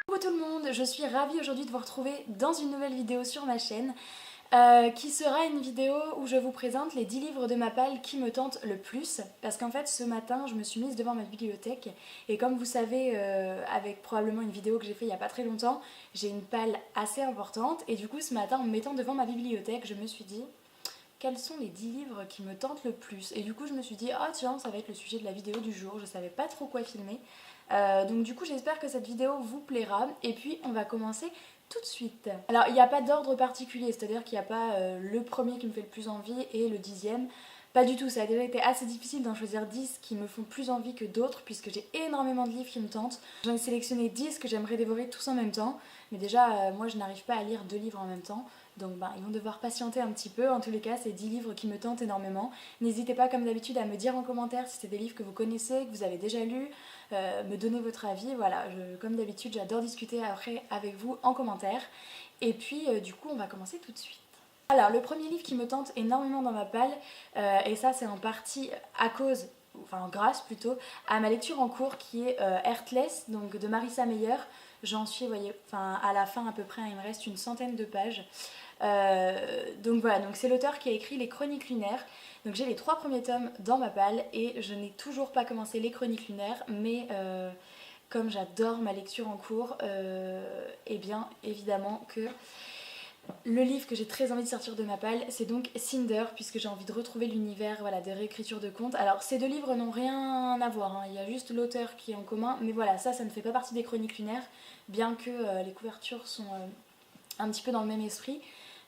Coucou tout le monde, je suis ravie aujourd'hui de vous retrouver dans une nouvelle vidéo sur ma chaîne qui sera une vidéo où je vous présente les 10 livres de ma palle qui me tentent le plus parce qu'en fait ce matin je me suis mise devant ma bibliothèque et comme vous savez avec probablement une vidéo que j'ai fait il n'y a pas très longtemps, j'ai une palle assez importante et du coup ce matin en me mettant devant ma bibliothèque je me suis dit quels sont les 10 livres qui me tentent le plus. Et du coup je me suis dit oh tiens ça va être le sujet de la vidéo du jour, je savais pas trop quoi filmer. Donc du coup j'espère que cette vidéo vous plaira et puis on va commencer tout de suite. Alors il n'y a pas d'ordre particulier, c'est-à-dire qu'il n'y a pas le premier qui me fait le plus envie et le 10e. Pas du tout, ça a déjà été assez difficile d'en choisir 10 qui me font plus envie que d'autres puisque j'ai énormément de livres qui me tentent. J'en ai sélectionné 10 que j'aimerais dévorer tous en même temps. Mais déjà moi je n'arrive pas à lire 2 livres en même temps. Donc ils vont devoir patienter un petit peu. En tous les cas, c'est 10 livres qui me tentent énormément. N'hésitez pas comme d'habitude à me dire en commentaire si c'est des livres que vous connaissez, que vous avez déjà lus, me donner votre avis. Voilà, comme d'habitude, j'adore discuter après avec vous en commentaire. Et puis du coup, on va commencer tout de suite. Alors, le premier livre qui me tente énormément dans ma palle, et ça c'est en partie à cause, enfin grâce plutôt, à ma lecture en cours qui est Heartless, donc de Marissa Meyer. J'en suis, vous voyez, à la fin à peu près, il me reste une centaine de pages. Donc voilà, donc c'est l'auteur qui a écrit Les Chroniques lunaires. Donc j'ai les 3 premiers tomes dans ma palle et je n'ai toujours pas commencé Les Chroniques lunaires, mais comme j'adore ma lecture en cours, et bien évidemment que le livre que j'ai très envie de sortir de ma palle, c'est donc Cinder, puisque j'ai envie de retrouver l'univers voilà, des réécritures de contes. Alors ces 2 livres n'ont rien à voir, hein. Il y a juste l'auteur qui est en commun, mais voilà, ça ne fait pas partie des Chroniques lunaires, bien que les couvertures sont un petit peu dans le même esprit.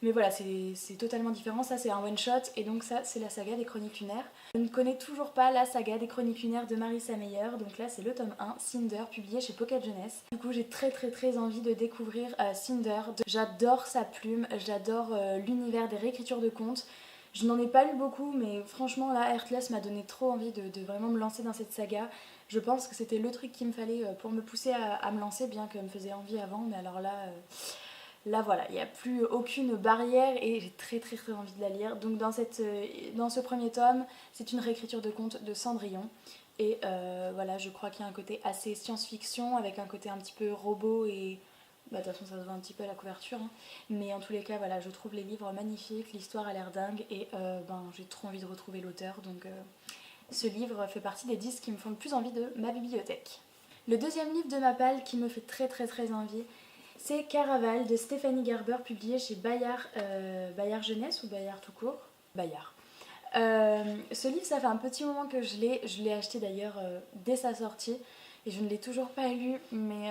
Mais voilà, c'est totalement différent. Ça, c'est un one-shot et donc ça, c'est la saga des Chroniques lunaires. Je ne connais toujours pas la saga des Chroniques lunaires de Marissa Meyer. Donc là, c'est le tome 1, Cinder, publié chez Pocket Jeunesse. Du coup, j'ai très envie de découvrir Cinder. J'adore sa plume, j'adore l'univers des réécritures de contes. Je n'en ai pas lu beaucoup, mais franchement, là, Heartless m'a donné trop envie de vraiment me lancer dans cette saga. Je pense que c'était le truc qu'il me fallait pour me pousser à me lancer, bien qu'elle me faisait envie avant. Mais alors là... Là voilà, il n'y a plus aucune barrière et j'ai très envie de la lire. Donc dans ce premier tome, c'est une réécriture de contes de Cendrillon. Et voilà, je crois qu'il y a un côté assez science-fiction avec un côté un petit peu robot et... Bah, de toute façon ça se voit un petit peu à la couverture. Hein. Mais en tous les cas, voilà, je trouve les livres magnifiques, l'histoire a l'air dingue et j'ai trop envie de retrouver l'auteur. Donc ce livre fait partie des 10 qui me font le plus envie de ma bibliothèque. Le deuxième livre de ma palle qui me fait très envie, c'est Caraval de Stéphanie Gerber, publié chez Bayard, Bayard Jeunesse ou Bayard tout court Bayard. Ce livre, ça fait un petit moment que je l'ai acheté d'ailleurs dès sa sortie et je ne l'ai toujours pas lu, mais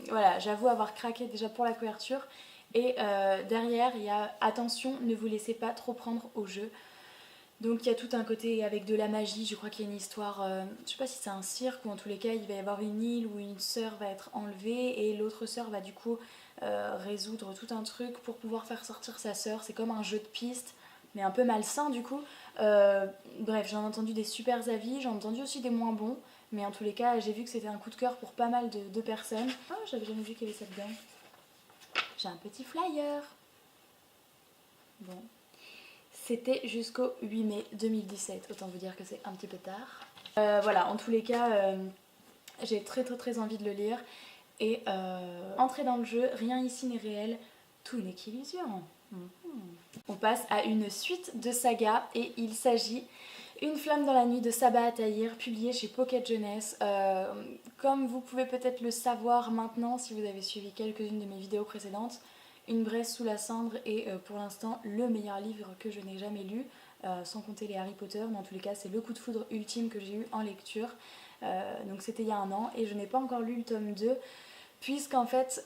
voilà, j'avoue avoir craqué déjà pour la couverture. Et derrière, il y a attention, ne vous laissez pas trop prendre au jeu. Donc il y a tout un côté avec de la magie, je crois qu'il y a une histoire, je sais pas si c'est un cirque ou en tous les cas il va y avoir une île où une sœur va être enlevée et l'autre sœur va du coup résoudre tout un truc pour pouvoir faire sortir sa sœur. C'est comme un jeu de piste mais un peu malsain du coup. Bref, j'en ai entendu des super avis, j'en ai entendu aussi des moins bons, mais en tous les cas j'ai vu que c'était un coup de cœur pour pas mal de personnes. Oh, j'avais jamais vu qu'il y avait ça dedans. J'ai un petit flyer. Bon. C'était jusqu'au 8 mai 2017, autant vous dire que c'est un petit peu tard. Voilà, en tous les cas, j'ai très envie de le lire. Et entrer dans le jeu, rien ici n'est réel, tout n'est qu'illusion. On passe à une suite de sagas et il s'agit Une flamme dans la nuit de Sabaa Tahir, publié chez Pocket Jeunesse. Comme vous pouvez peut-être le savoir maintenant si vous avez suivi quelques-unes de mes vidéos précédentes, Une braise sous la cendre est pour l'instant le meilleur livre que je n'ai jamais lu, sans compter les Harry Potter, mais en tous les cas c'est le coup de foudre ultime que j'ai eu en lecture. Donc c'était il y a un an et je n'ai pas encore lu le tome 2 puisqu'en fait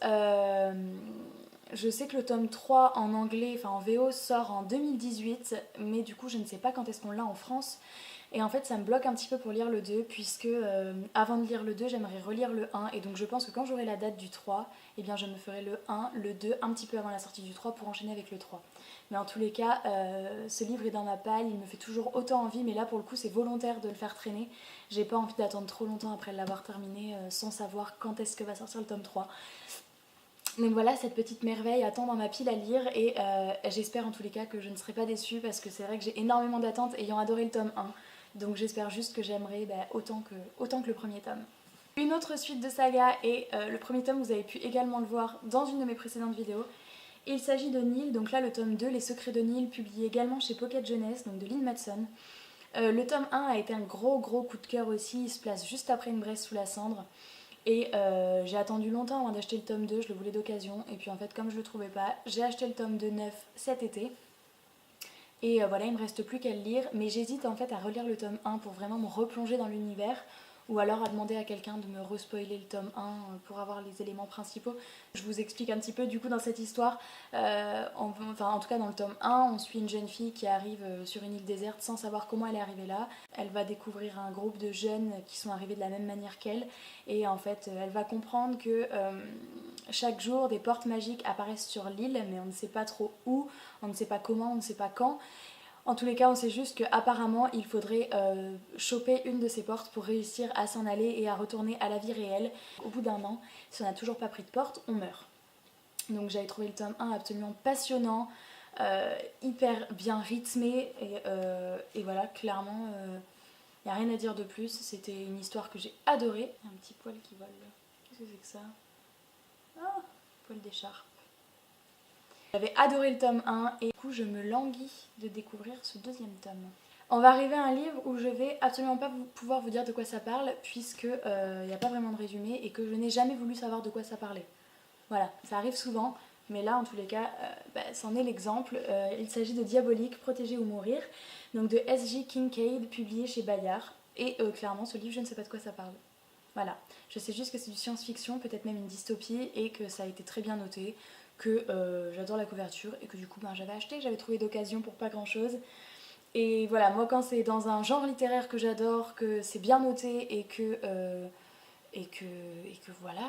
je sais que le tome 3 en anglais, enfin en VO, sort en 2018, mais du coup je ne sais pas quand est-ce qu'on l'a en France. Et en fait ça me bloque un petit peu pour lire le 2, puisque avant de lire le 2, j'aimerais relire le 1. Et donc je pense que quand j'aurai la date du 3, eh bien je me ferai le 1, le 2, un petit peu avant la sortie du 3 pour enchaîner avec le 3. Mais en tous les cas, ce livre est dans ma palle, il me fait toujours autant envie, mais là pour le coup c'est volontaire de le faire traîner. J'ai pas envie d'attendre trop longtemps après l'avoir terminé sans savoir quand est-ce que va sortir le tome 3. Donc voilà, cette petite merveille attend dans ma pile à lire et j'espère en tous les cas que je ne serai pas déçue parce que c'est vrai que j'ai énormément d'attentes ayant adoré le tome 1. Donc j'espère juste que j'aimerai autant que le premier tome. Une autre suite de saga, et le premier tome vous avez pu également le voir dans une de mes précédentes vidéos. Il s'agit de Neil, donc là le tome 2, Les Secrets de Neil, publié également chez Pocket Jeunesse, donc de Lynn Matson. Le tome 1 a été un gros coup de cœur aussi, il se place juste après Une Bresse sous la cendre. Et j'ai attendu longtemps avant d'acheter le tome 2, je le voulais d'occasion. Et puis en fait comme je le trouvais pas, j'ai acheté le tome 2 neuf cet été. Et voilà, il me reste plus qu'à le lire. Mais j'hésite en fait à relire le tome 1 pour vraiment me replonger dans l'univers. Ou alors à demander à quelqu'un de me respoiler le tome 1 pour avoir les éléments principaux. Je vous explique un petit peu du coup dans cette histoire. En tout cas dans le tome 1, on suit une jeune fille qui arrive sur une île déserte sans savoir comment elle est arrivée là. Elle va découvrir un groupe de jeunes qui sont arrivés de la même manière qu'elle. Et en fait, elle va comprendre que chaque jour, des portes magiques apparaissent sur l'île, mais on ne sait pas trop où, on ne sait pas comment, on ne sait pas quand. En tous les cas, on sait juste qu'apparemment, il faudrait choper une de ces portes pour réussir à s'en aller et à retourner à la vie réelle. Au bout d'un an, si on n'a toujours pas pris de porte, on meurt. Donc j'avais trouvé le tome 1 absolument passionnant, hyper bien rythmé, et voilà, clairement, il n'y a rien à dire de plus. C'était une histoire que j'ai adorée. Il y a un petit poil qui vole. Qu'est-ce que c'est que ça? Ah, poil d'écharpe. J'avais adoré le tome 1 et du coup je me languis de découvrir ce deuxième tome. On va arriver à un livre où je vais absolument pas pouvoir vous dire de quoi ça parle puisque il n'y a pas vraiment de résumé et que je n'ai jamais voulu savoir de quoi ça parlait. Voilà, ça arrive souvent, mais là en tous les cas, c'en est l'exemple. Il s'agit de Diabolique, Protéger ou Mourir, donc de S.J. Kincaid, publié chez Bayard. Et clairement ce livre je ne sais pas de quoi ça parle. Voilà, je sais juste que c'est du science-fiction, peut-être même une dystopie, et que ça a été très bien noté, que j'adore la couverture, et que du coup j'avais acheté, j'avais trouvé d'occasion pour pas grand chose. Et voilà, moi quand c'est dans un genre littéraire que j'adore, que c'est bien noté, et que voilà,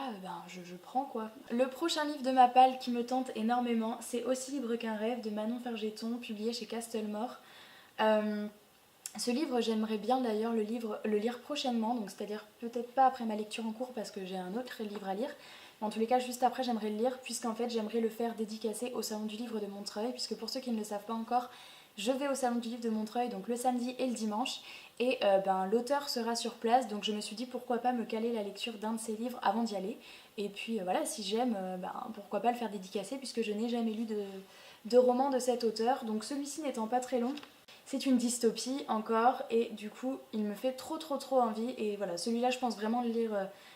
je prends quoi. Le prochain livre de ma palle qui me tente énormément, c'est Aussi libre qu'un rêve de Manon Fergeton, publié chez Castlemore. Ce livre, j'aimerais bien d'ailleurs le lire prochainement, donc c'est-à-dire peut-être pas après ma lecture en cours parce que j'ai un autre livre à lire, mais en tous les cas juste après j'aimerais le lire puisqu'en fait j'aimerais le faire dédicacer au Salon du Livre de Montreuil, puisque pour ceux qui ne le savent pas encore, je vais au Salon du Livre de Montreuil donc le samedi et le dimanche, et l'auteur sera sur place, donc je me suis dit pourquoi pas me caler la lecture d'un de ses livres avant d'y aller, et puis voilà, si j'aime, pourquoi pas le faire dédicacer puisque je n'ai jamais lu de roman de cet auteur, donc celui-ci n'étant pas très long. C'est une dystopie encore et du coup il me fait trop envie, et voilà, celui-là je pense vraiment le lire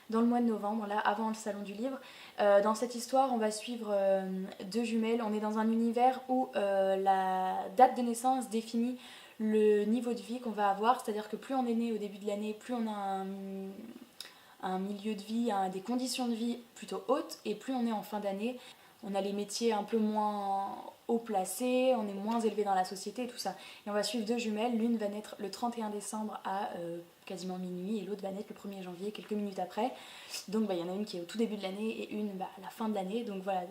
dans le mois de novembre, là avant le salon du livre. Dans cette histoire on va suivre deux jumelles, on est dans un univers où la date de naissance définit le niveau de vie qu'on va avoir, c'est-à-dire que plus on est né au début de l'année, plus on a un milieu de vie, des conditions de vie plutôt hautes, et plus on est en fin d'année, on a les métiers un peu moins haut placés, on est moins élevé dans la société et tout ça. Et on va suivre deux jumelles, l'une va naître le 31 décembre à quasiment minuit et l'autre va naître le 1er janvier, quelques minutes après. Donc il y en a une qui est au tout début de l'année et une à la fin de l'année. Donc voilà,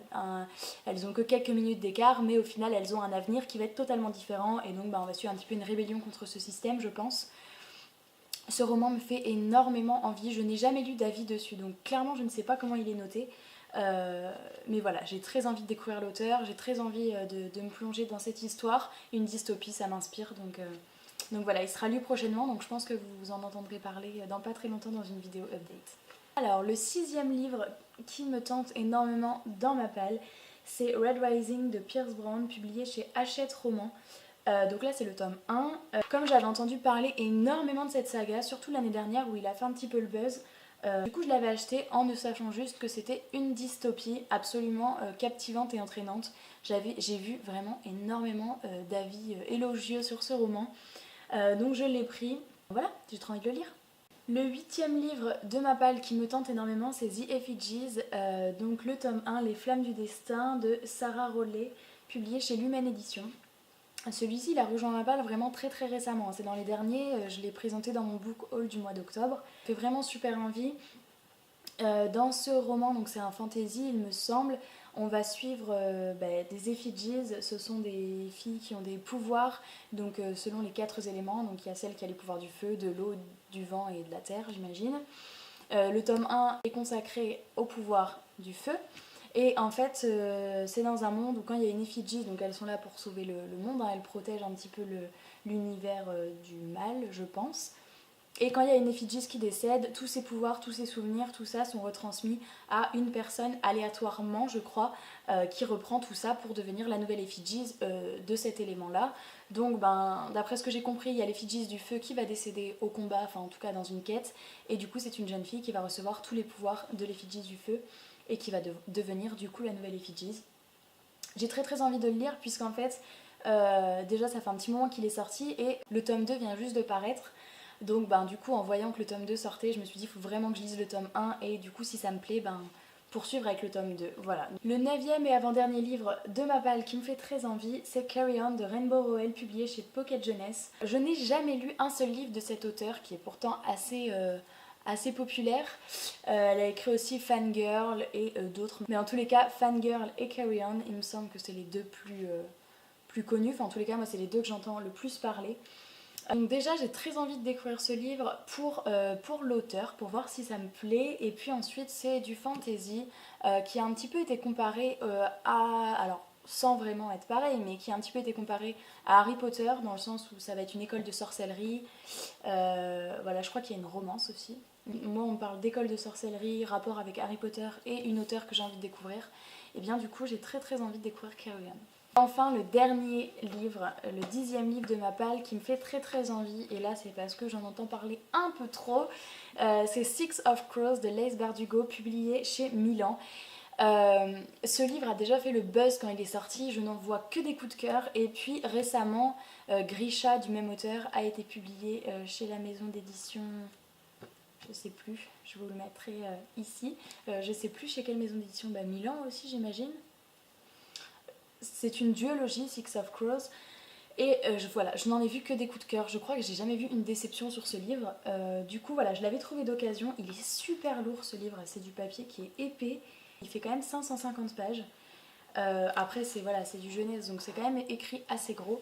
elles ont que quelques minutes d'écart, mais au final elles ont un avenir qui va être totalement différent, et donc on va suivre un petit peu une rébellion contre ce système, je pense. Ce roman me fait énormément envie, je n'ai jamais lu d'avis dessus, donc clairement je ne sais pas comment il est noté. Mais voilà, j'ai très envie de découvrir l'auteur, j'ai très envie de me plonger dans cette histoire. Une dystopie, ça m'inspire, donc voilà, il sera lu prochainement, donc je pense que vous en entendrez parler dans pas très longtemps dans une vidéo update. Alors, le 6e livre qui me tente énormément dans ma palle, c'est Red Rising de Pierce Brown, publié chez Hachette Romans. Donc là c'est le tome 1. Comme j'avais entendu parler énormément de cette saga, surtout l'année dernière où il a fait un petit peu le buzz, du coup je l'avais acheté en ne sachant juste que c'était une dystopie absolument captivante et entraînante. J'ai vu vraiment énormément d'avis élogieux sur ce roman, donc je l'ai pris. Voilà, j'ai trop envie de le lire. Le 8e livre de ma palle qui me tente énormément, c'est The Effigies, donc le tome 1, Les Flammes du Destin de Sarah Rollet, publié chez Lumen Éditions. Celui-ci il a rejoint ma palle vraiment très récemment, c'est dans les derniers, je l'ai présenté dans mon book haul du mois d'octobre. Il fait vraiment super envie. Dans ce roman, donc c'est un fantasy il me semble, on va suivre des effigies, ce sont des filles qui ont des pouvoirs, donc selon les 4 éléments, donc il y a celle qui a les pouvoirs du feu, de l'eau, du vent et de la terre j'imagine. Le tome 1 est consacré au pouvoir du feu. Et en fait, c'est dans un monde où quand il y a une effigie, donc elles sont là pour sauver le monde, elles protègent un petit peu l'univers du mal, je pense. Et quand il y a une effigie qui décède, tous ses pouvoirs, tous ses souvenirs, tout ça sont retransmis à une personne aléatoirement, je crois, qui reprend tout ça pour devenir la nouvelle effigie de cet élément-là. Donc d'après ce que j'ai compris, il y a l'effigie du feu qui va décéder au combat, enfin en tout cas dans une quête, et du coup c'est une jeune fille qui va recevoir tous les pouvoirs de l'effigie du feu et qui va devenir du coup la nouvelle effigie. J'ai très envie de le lire puisqu'en fait, déjà ça fait un petit moment qu'il est sorti et le tome 2 vient juste de paraître. Donc du coup en voyant que le tome 2 sortait, je me suis dit il faut vraiment que je lise le tome 1 et du coup si ça me plaît, poursuivre avec le tome 2. Voilà. Le 9e et avant-dernier livre de ma palle qui me fait très envie, c'est Carry On de Rainbow Rowell, publié chez Pocket Jeunesse. Je n'ai jamais lu un seul livre de cet auteur qui est pourtant assez populaire. Elle a écrit aussi Fangirl et d'autres. Mais en tous les cas, Fangirl et Carry On, il me semble que c'est les deux plus connus. Enfin en tous les cas, moi c'est les deux que j'entends le plus parler. Donc déjà j'ai très envie de découvrir ce livre pour l'auteur, pour voir si ça me plaît. Et puis ensuite c'est du fantasy qui a un petit peu été comparé alors sans vraiment être pareil, mais qui a un petit peu été comparé à Harry Potter dans le sens où ça va être une école de sorcellerie. Voilà, je crois qu'il y a une romance aussi. Moi on me parle d'école de sorcellerie, rapport avec Harry Potter et une auteure que j'ai envie de découvrir. Et bien du coup j'ai très envie de découvrir Carry On. Enfin le dernier livre, le 10e livre de ma palle qui me fait très envie, et là c'est parce que j'en entends parler un peu trop, c'est Six of Crows de Laïs Bardugo, publié chez Milan. Ce livre a déjà fait le buzz quand il est sorti, je n'en vois que des coups de cœur, et puis récemment Grisha du même auteur a été publié chez la maison d'édition, je sais plus, je vous le mettrai ici, je sais plus chez quelle maison d'édition, Milan aussi j'imagine. C'est une duologie, Six of Crows, et voilà, je n'en ai vu que des coups de cœur. Je crois que j'ai jamais vu une déception sur ce livre. Du coup, voilà, je l'avais trouvé d'occasion. Il est super lourd ce livre, c'est du papier qui est épais. Il fait quand même 550 pages. Après, c'est du jeunesse, donc c'est quand même écrit assez gros.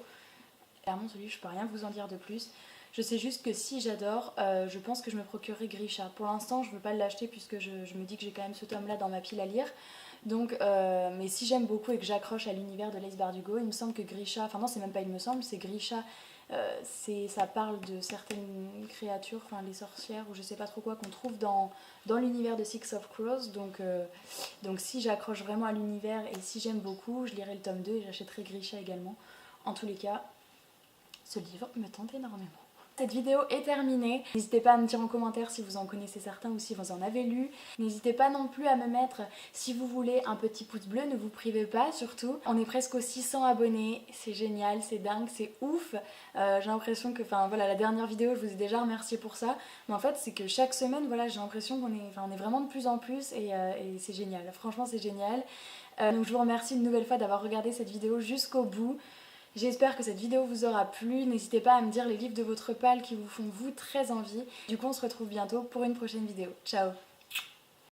Clairement, ce livre, je peux rien vous en dire de plus. Je sais juste que si j'adore, je pense que je me procurerai Grisha. Pour l'instant, je ne veux pas l'acheter puisque je me dis que j'ai quand même ce tome-là dans ma pile à lire. Donc, mais si j'aime beaucoup et que j'accroche à l'univers de Laïs Bardugo, il me semble que Grisha, enfin non c'est même pas il me semble, c'est Grisha, ça parle de certaines créatures, enfin les sorcières ou je sais pas trop quoi qu'on trouve dans l'univers de Six of Crows. Donc si j'accroche vraiment à l'univers et si j'aime beaucoup, je lirai le tome 2 et j'achèterai Grisha également. En tous les cas, ce livre me tente énormément. Cette vidéo est terminée. N'hésitez pas à me dire en commentaire si vous en connaissez certains ou si vous en avez lu. N'hésitez pas non plus à me mettre, si vous voulez, un petit pouce bleu. Ne vous privez pas surtout. On est presque aux 600 abonnés. C'est génial, c'est dingue, c'est ouf. J'ai l'impression que, la dernière vidéo, je vous ai déjà remercié pour ça. Mais en fait, c'est que chaque semaine, j'ai l'impression qu'on est vraiment de plus en plus et c'est génial. Franchement, c'est génial. Donc je vous remercie une nouvelle fois d'avoir regardé cette vidéo jusqu'au bout. J'espère que cette vidéo vous aura plu. N'hésitez pas à me dire les livres de votre palle qui vous font très envie. Du coup on se retrouve bientôt pour une prochaine vidéo. Ciao!